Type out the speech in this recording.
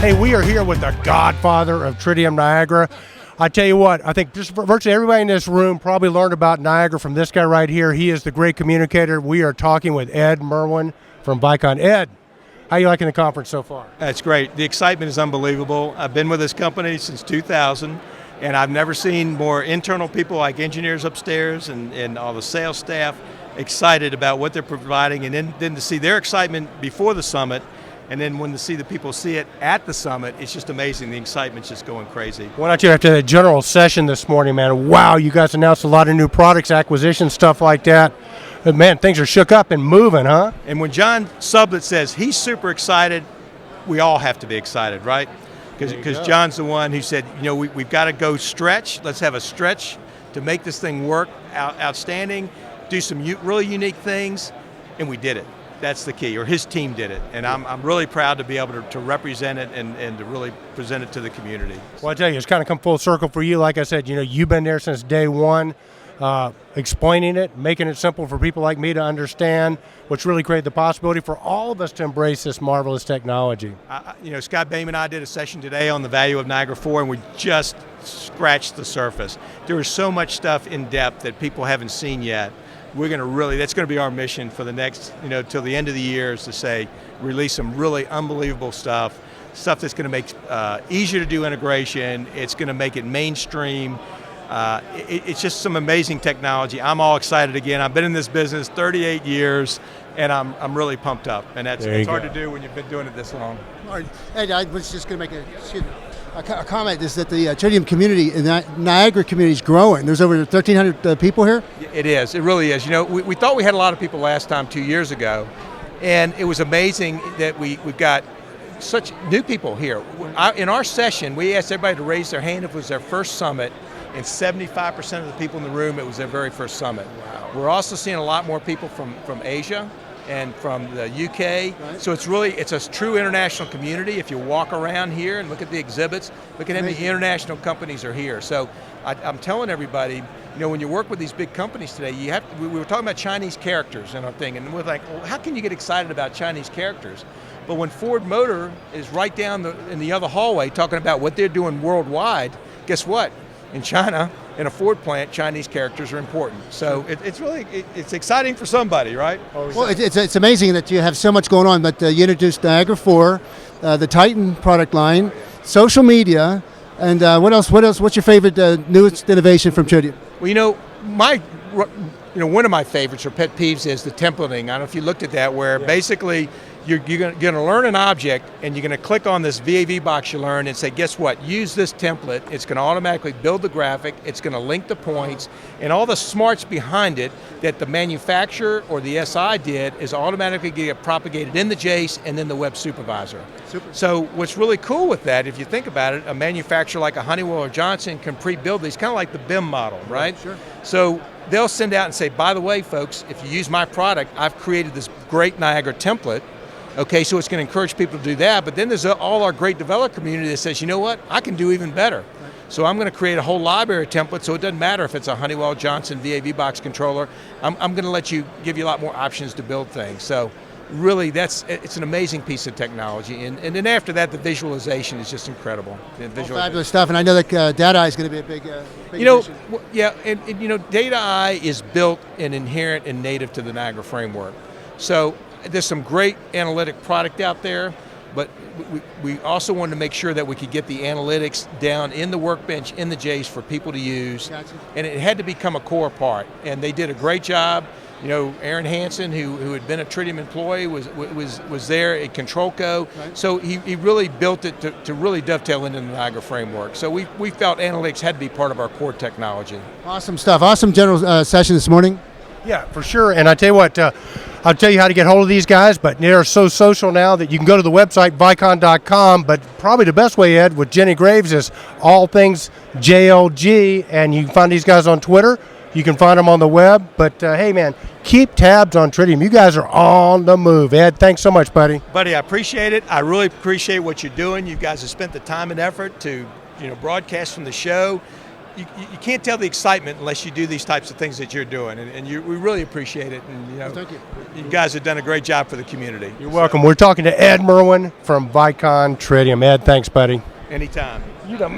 Hey, we are here with the godfather of Tritium Niagara. I tell you what, I think just virtually everybody in this room probably learned about Niagara from this guy right here. He is the great communicator. We are talking with Ed Merwin from Vicon. Ed, how you liking the conference so far? That's great. The excitement is unbelievable. I've been with this company since 2000, and I've never seen more internal people like engineers upstairs and all the sales staff excited about what they're providing, and then to see their excitement before the summit, and then when to see the people see it at the summit, it's just amazing. The excitement's just going crazy. Why don't you, after the general session this morning, man, wow, you guys announced a lot of new products, acquisitions, stuff like that. But man, things are shook up and moving, huh? And when John Sublett says he's super excited, we all have to be excited, right? Because John's the one who said, you know, we've got to go stretch. Let's have a stretch to make this thing work outstanding, do some really unique things, and we did it. That's the key, or his team did it. And I'm really proud to be able to represent it and to really present it to the community. Well, I tell you, it's kind of come full circle for you. Like I said, you know, you've been there since day one, explaining it, making it simple for people like me to understand, which really created the possibility for all of us to embrace this marvelous technology. You know, Scott Baim and I did a session today on the value of Niagara 4, and we just scratched the surface. There is so much stuff in depth that people haven't seen yet. We're going to that's going to be our mission for the next, you know, till the end of the year, is to say, release some really unbelievable stuff that's going to make easier to do integration. It's going to make it mainstream. It's just some amazing technology. I'm all excited again. I've been in this business 38 years, and I'm really pumped up. And it's hard to do when you've been doing it this long. All right. Ed, I was just going to make a comment, is that the Tritium community, the Niagara community is growing. There's over 1,300 people here? It is. It really is. You know, we thought we had a lot of people last time 2 years ago, and it was amazing that we've got such new people here. In our session, we asked everybody to raise their hand if it was their first summit, and 75% of the people in the room, it was their very first summit. Wow. We're also seeing a lot more people from Asia and from the UK. Right. So it's a true international community. If you walk around here and look at the exhibits, look at how many international companies are here. So I'm telling everybody, you know, when you work with these big companies today, we were talking about Chinese characters in our thing, and we're like, well, how can you get excited about Chinese characters? But when Ford Motor is right down in the other hallway talking about what they're doing worldwide, guess what? In China, in a Ford plant, Chinese characters are important. So it's exciting for somebody, right? Well, it's amazing that you have so much going on, but you introduced Niagara 4, the Titan product line, social media, and what else? What's your favorite newest innovation from Tritium? Well, you know, one of my favorites or pet peeves is the templating. I don't know if you looked at that, where basically you're going to learn an object, and you're going to click on this VAV box you learned and say, guess what? Use this template. It's going to automatically build the graphic. It's going to link the points, and all the smarts behind it that the manufacturer or the SI did is automatically get propagated in the JACE and then the web supervisor. Super. So what's really cool with that, if you think about it, a manufacturer like a Honeywell or Johnson can pre-build these, kind of like the BIM model, right? Sure. So they'll send out and say, by the way, folks, if you use my product, I've created this great Niagara template. Okay, so it's going to encourage people to do that, but then there's all our great developer community that says, you know what, I can do even better. Right. So I'm going to create a whole library of templates, so it doesn't matter if it's a Honeywell Johnson VAV box controller. I'm going to give you a lot more options to build things. So really, it's an amazing piece of technology. And then after that, the visualization is just incredible. Fabulous stuff, and I know that Data Eye is going to be a big addition. Yeah, and you know, Data Eye is built and inherent and native to the Niagara framework. So there's some great analytic product out there, but we also wanted to make sure that we could get the analytics down in the workbench, in the JACE for people to use. Gotcha. And it had to become a core part. And they did a great job. You know, Aaron Hansen, who had been a Tritium employee, was there at Controlco. Right. So he really built it to really dovetail into the Niagara framework. So we felt analytics had to be part of our core technology. Awesome stuff. Awesome general session this morning. Yeah, for sure. And I tell you what, I'll tell you how to get hold of these guys, but they're so social now that you can go to the website, vicon.com, but probably the best way, Ed, with Jenny Graves is all things JLG, and you can find these guys on Twitter. You can find them on the web. But, hey, man, keep tabs on Tritium. You guys are on the move. Ed, thanks so much, buddy. Buddy, I appreciate it. I really appreciate what you're doing. You guys have spent the time and effort to broadcast from the show. you can't tell the excitement unless you do these types of things that you're doing, and we really appreciate it. And Thank you. you guys have done a great job for the community. You're welcome. We're talking to Ed Merwin from Vicon Tritium. Ed, thanks, buddy. Anytime. You the man.